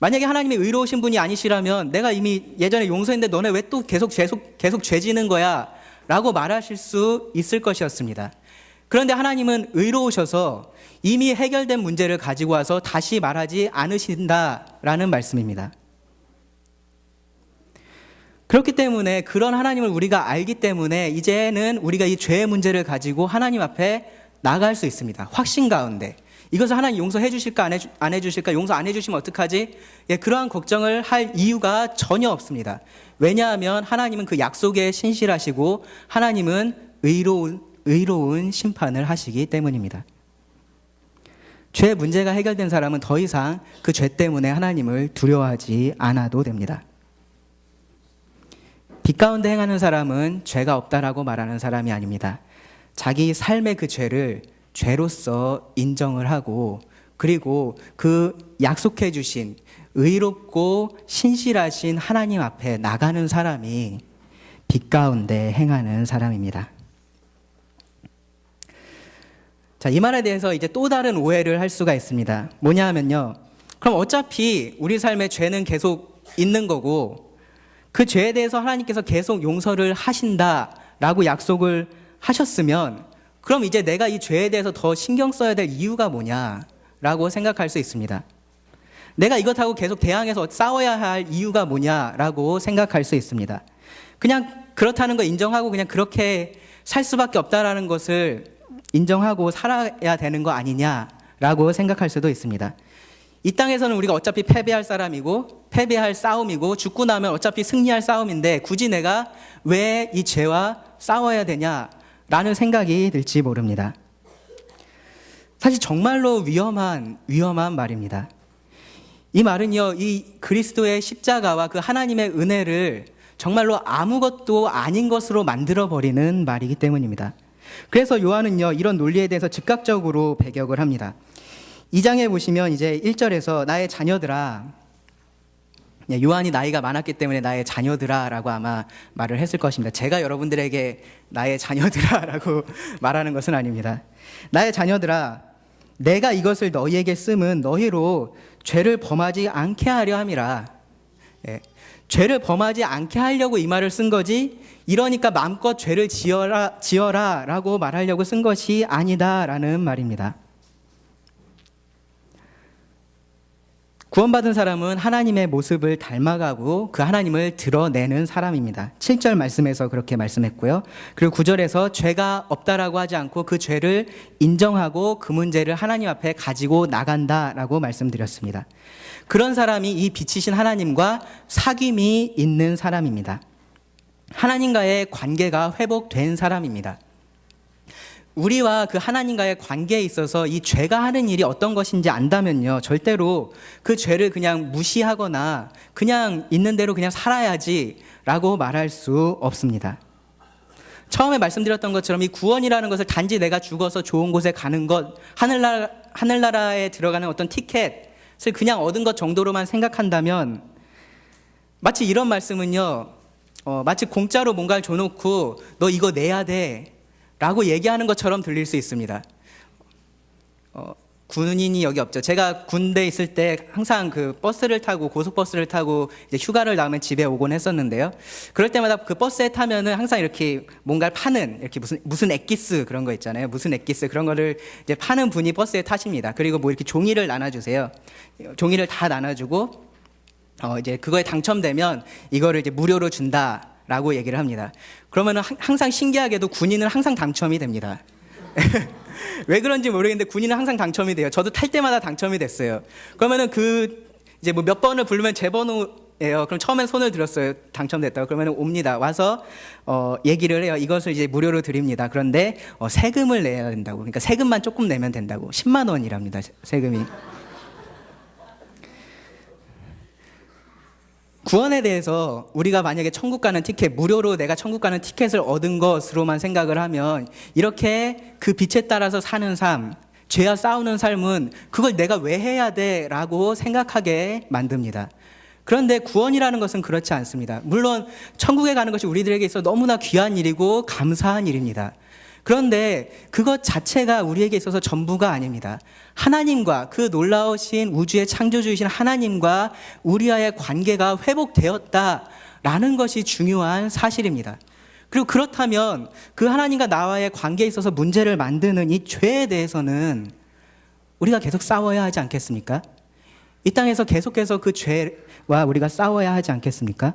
만약에 하나님이 의로우신 분이 아니시라면 내가 이미 예전에 용서했는데 너네 왜 또 계속 죄 지는 거야? 라고 말하실 수 있을 것이었습니다. 그런데 하나님은 의로우셔서 이미 해결된 문제를 가지고 와서 다시 말하지 않으신다라는 말씀입니다. 그렇기 때문에 그런 하나님을 우리가 알기 때문에 이제는 우리가 이 죄의 문제를 가지고 하나님 앞에 나갈 수 있습니다. 확신 가운데. 이것을 하나님 용서해 주실까 안 해주실까, 용서 안 해주시면 어떡하지? 그러한 걱정을 할 이유가 전혀 없습니다. 왜냐하면 하나님은 그 약속에 신실하시고 하나님은 의로운 심판을 하시기 때문입니다. 죄 문제가 해결된 사람은 더 이상 그 죄 때문에 하나님을 두려워하지 않아도 됩니다. 빛 가운데 행하는 사람은 죄가 없다라고 말하는 사람이 아닙니다. 자기 삶의 그 죄를 죄로서 인정을 하고 그리고 그 약속해 주신 의롭고 신실하신 하나님 앞에 나가는 사람이 빛 가운데 행하는 사람입니다. 자, 이 말에 대해서 이제 또 다른 오해를 할 수가 있습니다. 뭐냐 하면요. 그럼 어차피 우리 삶에 죄는 계속 있는 거고 그 죄에 대해서 하나님께서 계속 용서를 하신다라고 약속을 하셨으면 그럼 이제 내가 이 죄에 대해서 더 신경 써야 될 이유가 뭐냐라고 생각할 수 있습니다. 내가 이것하고 계속 대항해서 싸워야 할 이유가 뭐냐라고 생각할 수 있습니다. 그냥 그렇다는 거 인정하고 그냥 그렇게 살 수밖에 없다라는 것을 인정하고 살아야 되는 거 아니냐라고 생각할 수도 있습니다. 이 땅에서는 우리가 어차피 패배할 사람이고 패배할 싸움이고 죽고 나면 어차피 승리할 싸움인데 굳이 내가 왜 이 죄와 싸워야 되냐라는 생각이 들지 모릅니다. 사실 정말로 위험한 말입니다. 이 말은요, 이 그리스도의 십자가와 그 하나님의 은혜를 정말로 아무것도 아닌 것으로 만들어버리는 말이기 때문입니다. 그래서 요한은요, 이런 논리에 대해서 즉각적으로 배격을 합니다. 2장에 보시면 이제 1절에서 나의 자녀들아, 요한이 나이가 많았기 때문에 나의 자녀들아 라고 아마 말을 했을 것입니다. 제가 여러분들에게 나의 자녀들아 라고 말하는 것은 아닙니다. 나의 자녀들아, 내가 이것을 너희에게 쓰면 너희로 죄를 범하지 않게 하려 함이라. 죄를 범하지 않게 하려고 이 말을 쓴 거지, 이러니까 마음껏 죄를 지어라 라고 말하려고 쓴 것이 아니다 라는 말입니다. 구원받은 사람은 하나님의 모습을 닮아가고 그 하나님을 드러내는 사람입니다. 7절 말씀에서 그렇게 말씀했고요. 그리고 9절에서 죄가 없다라고 하지 않고 그 죄를 인정하고 그 문제를 하나님 앞에 가지고 나간다라고 말씀드렸습니다. 그런 사람이 이 빛이신 하나님과 사귐이 있는 사람입니다. 하나님과의 관계가 회복된 사람입니다. 우리와 그 하나님과의 관계에 있어서 이 죄가 하는 일이 어떤 것인지 안다면요, 절대로 그 죄를 그냥 무시하거나 그냥 있는 대로 그냥 살아야지라고 말할 수 없습니다. 처음에 말씀드렸던 것처럼 이 구원이라는 것을 단지 내가 죽어서 좋은 곳에 가는 것, 하늘나라에 들어가는 어떤 티켓을 그냥 얻은 것 정도로만 생각한다면, 마치 이런 말씀은요, 마치 공짜로 뭔가를 줘놓고 너 이거 내야 돼 라고 얘기하는 것처럼 들릴 수 있습니다. 군인이 여기 없죠. 제가 군대에 있을 때 항상 그 버스를 타고, 고속버스를 타고 이제 휴가를 나오면 집에 오곤 했었는데요. 그럴 때마다 그 버스에 타면은 항상 이렇게 뭔가를 파는, 이렇게 무슨 엑기스 그런 거 있잖아요. 무슨 엑기스 그런 거를 이제 파는 분이 버스에 타십니다. 그리고 뭐 이렇게 종이를 나눠주세요. 종이를 다 나눠주고, 이제 그거에 당첨되면 이거를 이제 무료로 준다라고 얘기를 합니다. 그러면은 항상 신기하게도 군인은 항상 당첨이 됩니다. 왜 그런지 모르겠는데 군인은 항상 당첨이 돼요. 저도 탈 때마다 당첨이 됐어요. 그러면은 이제 뭐 몇 번을 부르면 제 번호예요. 그럼 처음엔 손을 들었어요. 당첨됐다고. 그러면은 옵니다. 와서 얘기를 해요. 이것을 이제 무료로 드립니다. 그런데 세금을 내야 된다고. 그러니까 세금만 조금 내면 된다고. 10만 원이랍니다. 세금이. 구원에 대해서 우리가 만약에 천국 가는 티켓, 무료로 내가 천국 가는 티켓을 얻은 것으로만 생각을 하면, 이렇게 그 빛에 따라서 사는 삶, 죄와 싸우는 삶은 그걸 내가 왜 해야 돼? 라고 생각하게 만듭니다. 그런데 구원이라는 것은 그렇지 않습니다. 물론 천국에 가는 것이 우리들에게 있어 너무나 귀한 일이고 감사한 일입니다. 그런데 그것 자체가 우리에게 있어서 전부가 아닙니다. 하나님과, 그 놀라우신 우주의 창조주이신 하나님과 우리와의 관계가 회복되었다라는 것이 중요한 사실입니다. 그리고 그렇다면 그 하나님과 나와의 관계에 있어서 문제를 만드는 이 죄에 대해서는 우리가 계속 싸워야 하지 않겠습니까? 이 땅에서 계속해서 그 죄와 우리가 싸워야 하지 않겠습니까?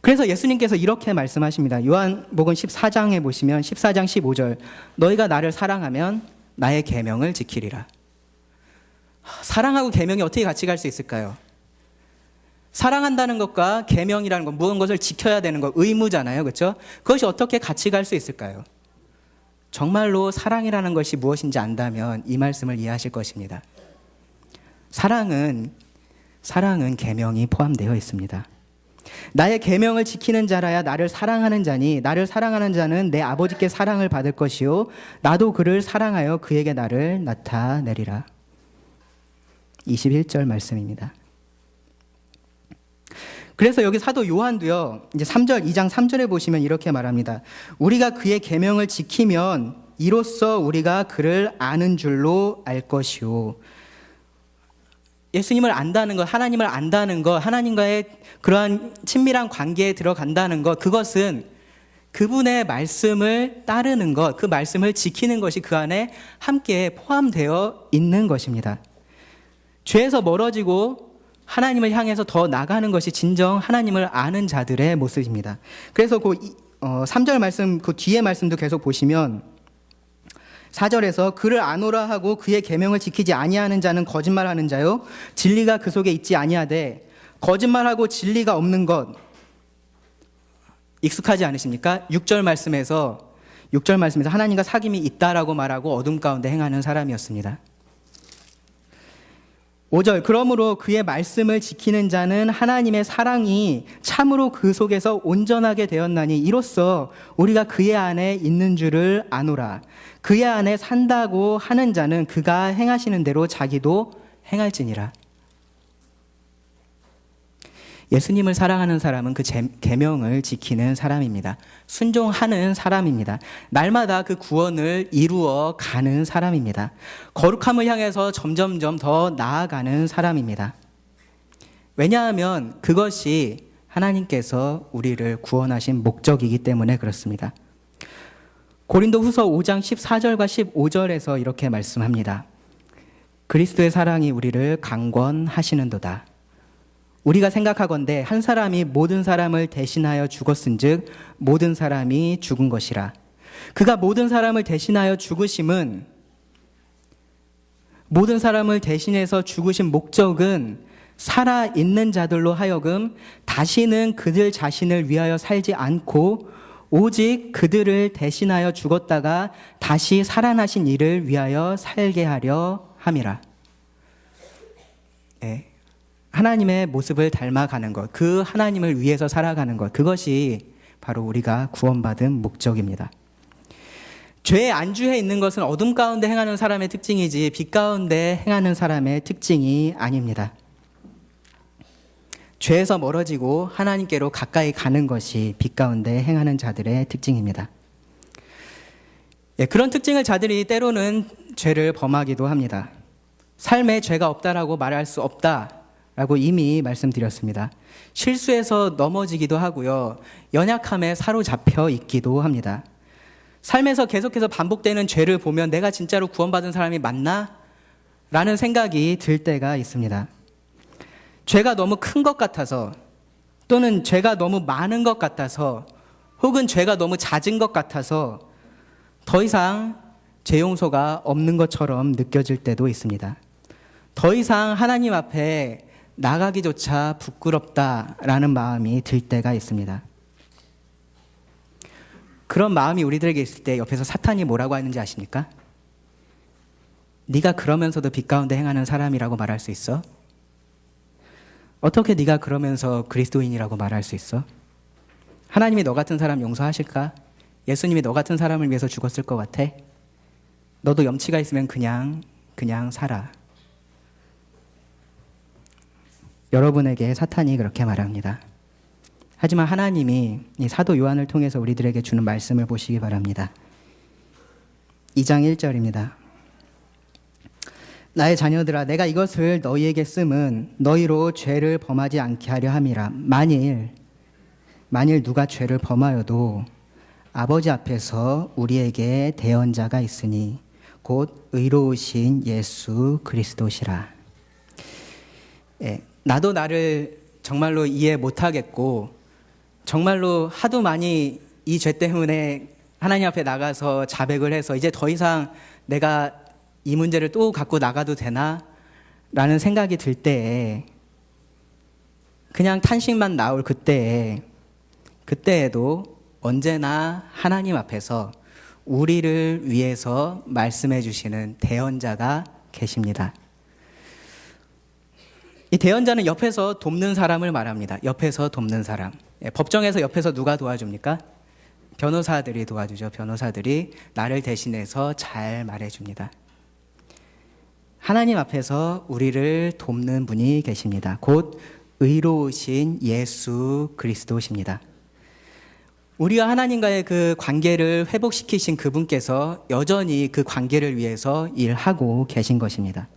그래서 예수님께서 이렇게 말씀하십니다. 요한복음 14장에 보시면 14장 15절, 너희가 나를 사랑하면 나의 계명을 지키리라. 사랑하고 계명이 어떻게 같이 갈 수 있을까요? 사랑한다는 것과 계명이라는 것, 무언 것을 지켜야 되는 것, 의무잖아요. 그렇죠? 그것이 어떻게 같이 갈 수 있을까요? 정말로 사랑이라는 것이 무엇인지 안다면 이 말씀을 이해하실 것입니다. 사랑은 계명이 포함되어 있습니다. 나의 계명을 지키는 자라야 나를 사랑하는 자니, 나를 사랑하는 자는 내 아버지께 사랑을 받을 것이요 나도 그를 사랑하여 그에게 나를 나타내리라. 21절 말씀입니다. 그래서 여기 사도 요한도요, 이제 2장 3절에 보시면 이렇게 말합니다. 우리가 그의 계명을 지키면 이로써 우리가 그를 아는 줄로 알 것이요. 예수님을 안다는 것, 하나님을 안다는 것, 하나님과의 그러한 친밀한 관계에 들어간다는 것, 그것은 그분의 말씀을 따르는 것, 그 말씀을 지키는 것이 그 안에 함께 포함되어 있는 것입니다. 죄에서 멀어지고 하나님을 향해서 더 나가는 것이 진정 하나님을 아는 자들의 모습입니다. 그래서 3절 말씀, 그 뒤에 말씀도 계속 보시면 4절에서 그를 아노라 하고 그의 계명을 지키지 아니하는 자는 거짓말하는 자요 진리가 그 속에 있지 아니하되, 거짓말하고 진리가 없는 것 익숙하지 않으십니까? 6절 말씀에서 하나님과 사귐이 있다라고 말하고 어둠 가운데 행하는 사람이었습니다. 5절, 그러므로 그의 말씀을 지키는 자는 하나님의 사랑이 참으로 그 속에서 온전하게 되었나니 이로써 우리가 그의 안에 있는 줄을 아노라. 그의 안에 산다고 하는 자는 그가 행하시는 대로 자기도 행할지니라. 예수님을 사랑하는 사람은 그 계명을 지키는 사람입니다. 순종하는 사람입니다. 날마다 그 구원을 이루어 가는 사람입니다. 거룩함을 향해서 점점점 더 나아가는 사람입니다. 왜냐하면 그것이 하나님께서 우리를 구원하신 목적이기 때문에 그렇습니다. 고린도 후서 5장 14절과 15절에서 이렇게 말씀합니다. 그리스도의 사랑이 우리를 강권하시는도다. 우리가 생각하건대 한 사람이 모든 사람을 대신하여 죽었은즉 모든 사람이 죽은 것이라. 그가 모든 사람을 대신하여 죽으심은, 모든 사람을 대신해서 죽으신 목적은 살아있는 자들로 하여금 다시는 그들 자신을 위하여 살지 않고 오직 그들을 대신하여 죽었다가 다시 살아나신 이를 위하여 살게 하려 함이라. 네. 하나님의 모습을 닮아가는 것, 그 하나님을 위해서 살아가는 것, 그것이 바로 우리가 구원받은 목적입니다. 죄에 안주해 있는 것은 어둠 가운데 행하는 사람의 특징이지 빛 가운데 행하는 사람의 특징이 아닙니다. 죄에서 멀어지고 하나님께로 가까이 가는 것이 빛 가운데 행하는 자들의 특징입니다. 그런 특징을 자들이 때로는 죄를 범하기도 합니다. 삶에 죄가 없다라고 말할 수 없다라고 이미 말씀드렸습니다. 실수해서 넘어지기도 하고요. 연약함에 사로잡혀 있기도 합니다. 삶에서 계속해서 반복되는 죄를 보면 내가 진짜로 구원받은 사람이 맞나? 라는 생각이 들 때가 있습니다. 죄가 너무 큰 것 같아서, 또는 죄가 너무 많은 것 같아서, 혹은 죄가 너무 잦은 것 같아서 더 이상 죄 용서가 없는 것처럼 느껴질 때도 있습니다. 더 이상 하나님 앞에 나가기조차 부끄럽다라는 마음이 들 때가 있습니다. 그런 마음이 우리들에게 있을 때 옆에서 사탄이 뭐라고 하는지 아십니까? 네가 그러면서도 빛 가운데 행하는 사람이라고 말할 수 있어? 어떻게 네가 그러면서 그리스도인이라고 말할 수 있어? 하나님이 너 같은 사람 용서하실까? 예수님이 너 같은 사람을 위해서 죽었을 것 같아? 너도 염치가 있으면 그냥 살아. 여러분에게 사탄이 그렇게 말합니다. 하지만 하나님이 이 사도 요한을 통해서 우리들에게 주는 말씀을 보시기 바랍니다. 2장 1절입니다. 나의 자녀들아, 내가 이것을 너희에게 씀은 너희로 죄를 범하지 않게 하려 함이라. 만일 누가 죄를 범하여도 아버지 앞에서 우리에게 대언자가 있으니 곧 의로우신 예수 그리스도시라. 나도 나를 정말로 이해 못하겠고, 정말로 하도 많이 이 죄 때문에 하나님 앞에 나가서 자백을 해서 이제 더 이상 내가 이 문제를 또 갖고 나가도 되나? 라는 생각이 들 때에, 그냥 탄식만 나올 그때에도 언제나 하나님 앞에서 우리를 위해서 말씀해 주시는 대언자가 계십니다. 이 대언자는 옆에서 돕는 사람을 말합니다. 옆에서 돕는 사람. 법정에서 옆에서 누가 도와줍니까? 변호사들이 도와주죠. 변호사들이 나를 대신해서 잘 말해줍니다. 하나님 앞에서 우리를 돕는 분이 계십니다. 곧 의로우신 예수 그리스도십니다. 우리와 하나님과의 그 관계를 회복시키신 그분께서 여전히 그 관계를 위해서 일하고 계신 것입니다.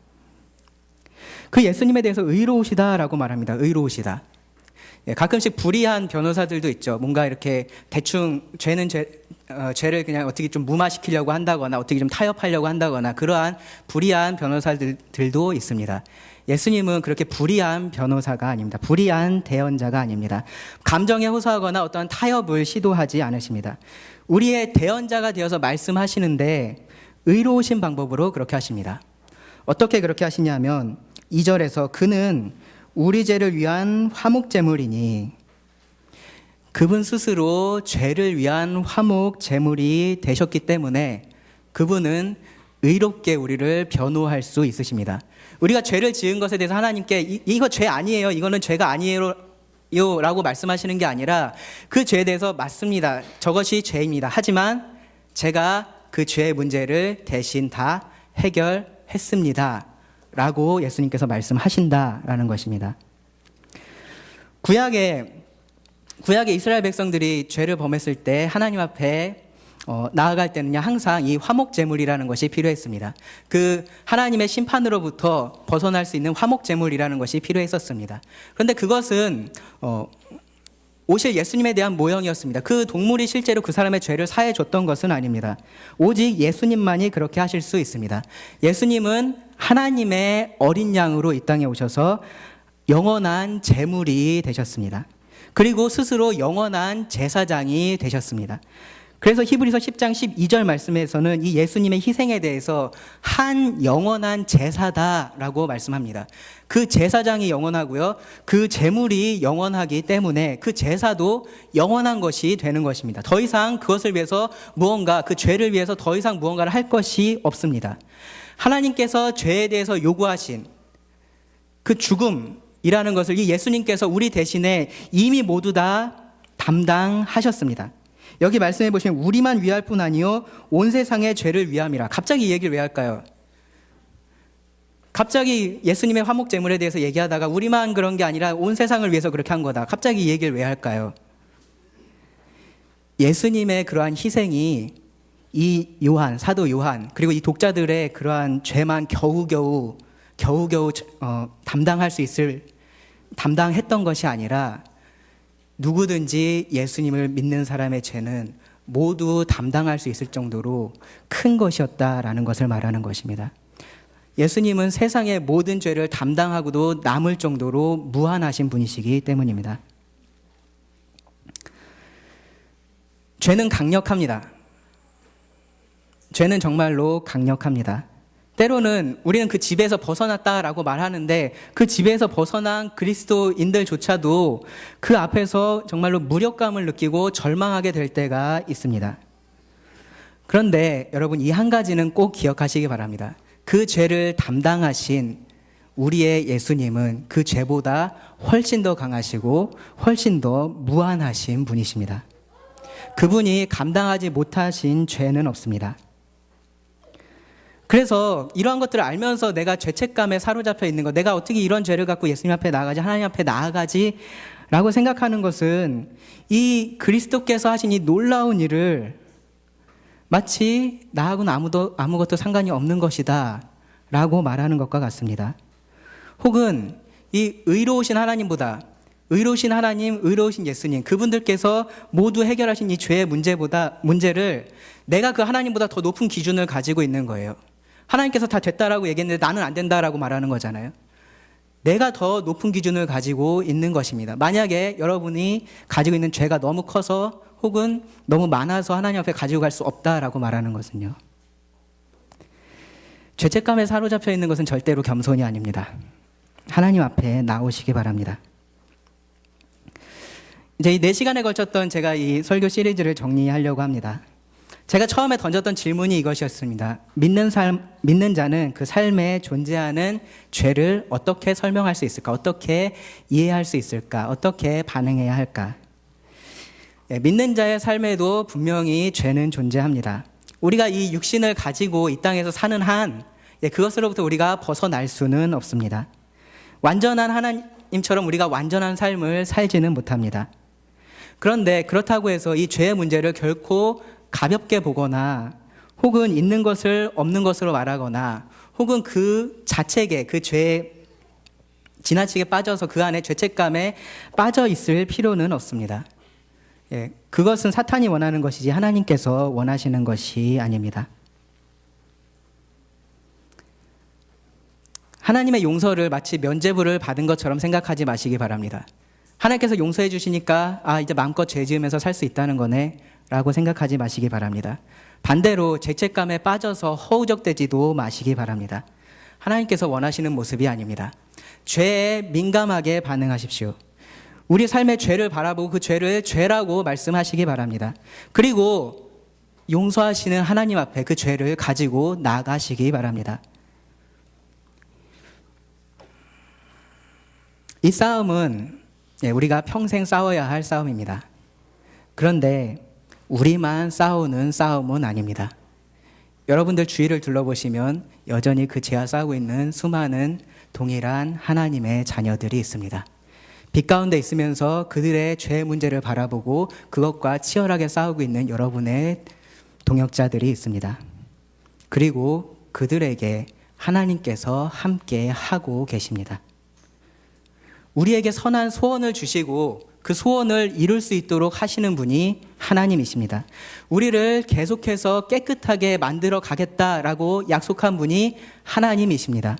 그 예수님에 대해서 의로우시다라고 말합니다. 의로우시다. 가끔씩 불의한 변호사들도 있죠. 뭔가 이렇게 대충 죄를 그냥 어떻게 좀 무마시키려고 한다거나 어떻게 좀 타협하려고 한다거나 그러한 불의한 변호사들도 있습니다. 예수님은 그렇게 불의한 변호사가 아닙니다. 불의한 대언자가 아닙니다. 감정에 호소하거나 어떤 타협을 시도하지 않으십니다. 우리의 대언자가 되어서 말씀하시는데 의로우신 방법으로 그렇게 하십니다. 어떻게 그렇게 하시냐면 2절에서 그는 우리 죄를 위한 화목제물이니, 그분 스스로 죄를 위한 화목제물이 되셨기 때문에 그분은 의롭게 우리를 변호할 수 있으십니다. 우리가 죄를 지은 것에 대해서 하나님께 이거 죄 아니에요, 이거는 죄가 아니에요 라고 말씀하시는 게 아니라 그 죄에 대해서 맞습니다, 저것이 죄입니다, 하지만 제가 그 죄의 문제를 대신 다 해결했습니다 라고 예수님께서 말씀하신다라는 것입니다. 구약의 이스라엘 백성들이 죄를 범했을 때 하나님 앞에 나아갈 때는요, 항상 이 화목제물이라는 것이 필요했습니다. 그 하나님의 심판으로부터 벗어날 수 있는 화목제물이라는 것이 필요했었습니다. 그런데 그것은 오실 예수님에 대한 모형이었습니다. 그 동물이 실제로 그 사람의 죄를 사해 줬던 것은 아닙니다. 오직 예수님만이 그렇게 하실 수 있습니다. 예수님은 하나님의 어린 양으로 이 땅에 오셔서 영원한 제물이 되셨습니다. 그리고 스스로 영원한 제사장이 되셨습니다. 그래서 히브리서 10장 12절 말씀에서는 이 예수님의 희생에 대해서 한 영원한 제사다라고 말씀합니다. 그 제사장이 영원하고요. 그 제물이 영원하기 때문에 그 제사도 영원한 것이 되는 것입니다. 더 이상 그것을 위해서 무언가, 그 죄를 위해서 더 이상 무언가를 할 것이 없습니다. 하나님께서 죄에 대해서 요구하신 그 죽음이라는 것을 이 예수님께서 우리 대신에 이미 모두 다 담당하셨습니다. 여기 말씀해 보시면 우리만 위할 뿐 아니요 온 세상의 죄를 위함이라. 갑자기 이 얘기를 왜 할까요? 갑자기 예수님의 화목 제물에 대해서 얘기하다가 우리만 그런 게 아니라 온 세상을 위해서 그렇게 한 거다. 갑자기 이 얘기를 왜 할까요? 예수님의 그러한 희생이 이 요한, 사도 요한, 그리고 이 독자들의 그러한 죄만 겨우겨우 담당했던 것이 아니라 누구든지 예수님을 믿는 사람의 죄는 모두 담당할 수 있을 정도로 큰 것이었다라는 것을 말하는 것입니다. 예수님은 세상의 모든 죄를 담당하고도 남을 정도로 무한하신 분이시기 때문입니다. 죄는 강력합니다. 죄는 정말로 강력합니다. 때로는 우리는 그 집에서 벗어났다라고 말하는데 그 집에서 벗어난 그리스도인들조차도 그 앞에서 정말로 무력감을 느끼고 절망하게 될 때가 있습니다. 그런데 여러분, 이 한 가지는 꼭 기억하시기 바랍니다. 그 죄를 담당하신 우리의 예수님은 그 죄보다 훨씬 더 강하시고 훨씬 더 무한하신 분이십니다. 그분이 감당하지 못하신 죄는 없습니다. 그래서 이러한 것들을 알면서 내가 죄책감에 사로잡혀 있는 것, 내가 어떻게 이런 죄를 갖고 예수님 앞에 나아가지, 하나님 앞에 나아가지 라고 생각하는 것은 이 그리스도께서 하신 이 놀라운 일을 마치 나하고는 아무것도 상관이 없는 것이다 라고 말하는 것과 같습니다. 혹은 이 의로우신 하나님보다, 의로우신 하나님, 의로우신 예수님, 그분들께서 모두 해결하신 이 죄의 문제를 내가 그 하나님보다 더 높은 기준을 가지고 있는 거예요. 하나님께서 다 됐다라고 얘기했는데 나는 안 된다라고 말하는 거잖아요. 내가 더 높은 기준을 가지고 있는 것입니다. 만약에 여러분이 가지고 있는 죄가 너무 커서 혹은 너무 많아서 하나님 앞에 가지고 갈 수 없다라고 말하는 것은요, 죄책감에 사로잡혀 있는 것은 절대로 겸손이 아닙니다. 하나님 앞에 나오시기 바랍니다. 이제 이 4시간에 걸쳤던 제가 이 설교 시리즈를 정리하려고 합니다. 제가 처음에 던졌던 질문이 이것이었습니다. 믿는 자는 그 삶에 존재하는 죄를 어떻게 설명할 수 있을까? 어떻게 이해할 수 있을까? 어떻게 반응해야 할까? 믿는 자의 삶에도 분명히 죄는 존재합니다. 우리가 이 육신을 가지고 이 땅에서 사는 한 그것으로부터 우리가 벗어날 수는 없습니다. 완전한 하나님처럼 우리가 완전한 삶을 살지는 못합니다. 그런데 그렇다고 해서 이 죄의 문제를 결코 가볍게 보거나 혹은 있는 것을 없는 것으로 말하거나 혹은 그 자책에, 그 죄에 지나치게 빠져서 그 안에 죄책감에 빠져 있을 필요는 없습니다. 그것은 사탄이 원하는 것이지 하나님께서 원하시는 것이 아닙니다. 하나님의 용서를 마치 면죄부를 받은 것처럼 생각하지 마시기 바랍니다. 하나님께서 용서해 주시니까 이제 마음껏 죄 지으면서 살 수 있다는 거네 라고 생각하지 마시기 바랍니다. 반대로 죄책감에 빠져서 허우적대지도 마시기 바랍니다. 하나님께서 원하시는 모습이 아닙니다. 죄에 민감하게 반응하십시오. 우리 삶의 죄를 바라보고 그 죄를 죄라고 말씀하시기 바랍니다. 그리고 용서하시는 하나님 앞에 그 죄를 가지고 나가시기 바랍니다. 이 싸움은 우리가 평생 싸워야 할 싸움입니다. 그런데 우리만 싸우는 싸움은 아닙니다. 여러분들 주위를 둘러보시면 여전히 그 죄와 싸우고 있는 수많은 동일한 하나님의 자녀들이 있습니다. 빛 가운데 있으면서 그들의 죄 문제를 바라보고 그것과 치열하게 싸우고 있는 여러분의 동역자들이 있습니다. 그리고 그들에게 하나님께서 함께 하고 계십니다. 우리에게 선한 소원을 주시고 그 소원을 이룰 수 있도록 하시는 분이 하나님이십니다. 우리를 계속해서 깨끗하게 만들어 가겠다라고 약속한 분이 하나님이십니다.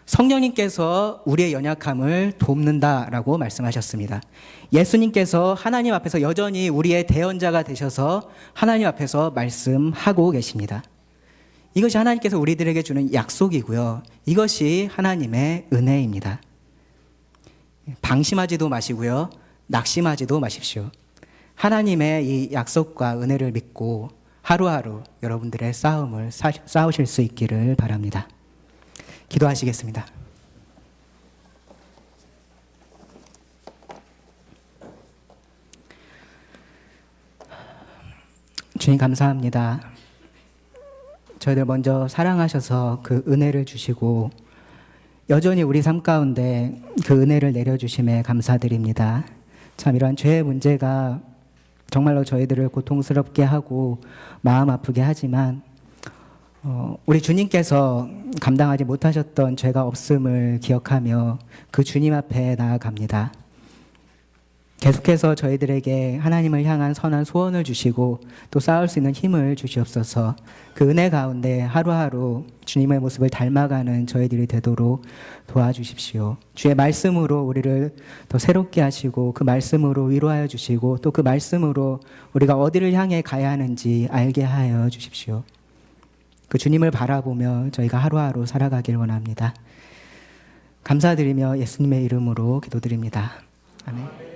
성령님께서 우리의 연약함을 돕는다라고 말씀하셨습니다. 예수님께서 하나님 앞에서 여전히 우리의 대언자가 되셔서 하나님 앞에서 말씀하고 계십니다. 이것이 하나님께서 우리들에게 주는 약속이고요. 이것이 하나님의 은혜입니다. 방심하지도 마시고요. 낙심하지도 마십시오. 하나님의 이 약속과 은혜를 믿고 하루하루 여러분들의 싸움을 싸우실 수 있기를 바랍니다. 기도하시겠습니다. 주님 감사합니다. 저희들 먼저 사랑하셔서 그 은혜를 주시고 여전히 우리 삶 가운데 그 은혜를 내려주심에 감사드립니다. 참 이러한 죄의 문제가 정말로 저희들을 고통스럽게 하고 마음 아프게 하지만 우리 주님께서 감당하지 못하셨던 죄가 없음을 기억하며 그 주님 앞에 나아갑니다. 계속해서 저희들에게 하나님을 향한 선한 소원을 주시고 또 싸울 수 있는 힘을 주시옵소서. 그 은혜 가운데 하루하루 주님의 모습을 닮아가는 저희들이 되도록 도와주십시오. 주의 말씀으로 우리를 더 새롭게 하시고 그 말씀으로 위로하여 주시고 또 그 말씀으로 우리가 어디를 향해 가야 하는지 알게 하여 주십시오. 그 주님을 바라보며 저희가 하루하루 살아가길 원합니다. 감사드리며 예수님의 이름으로 기도드립니다. 아멘.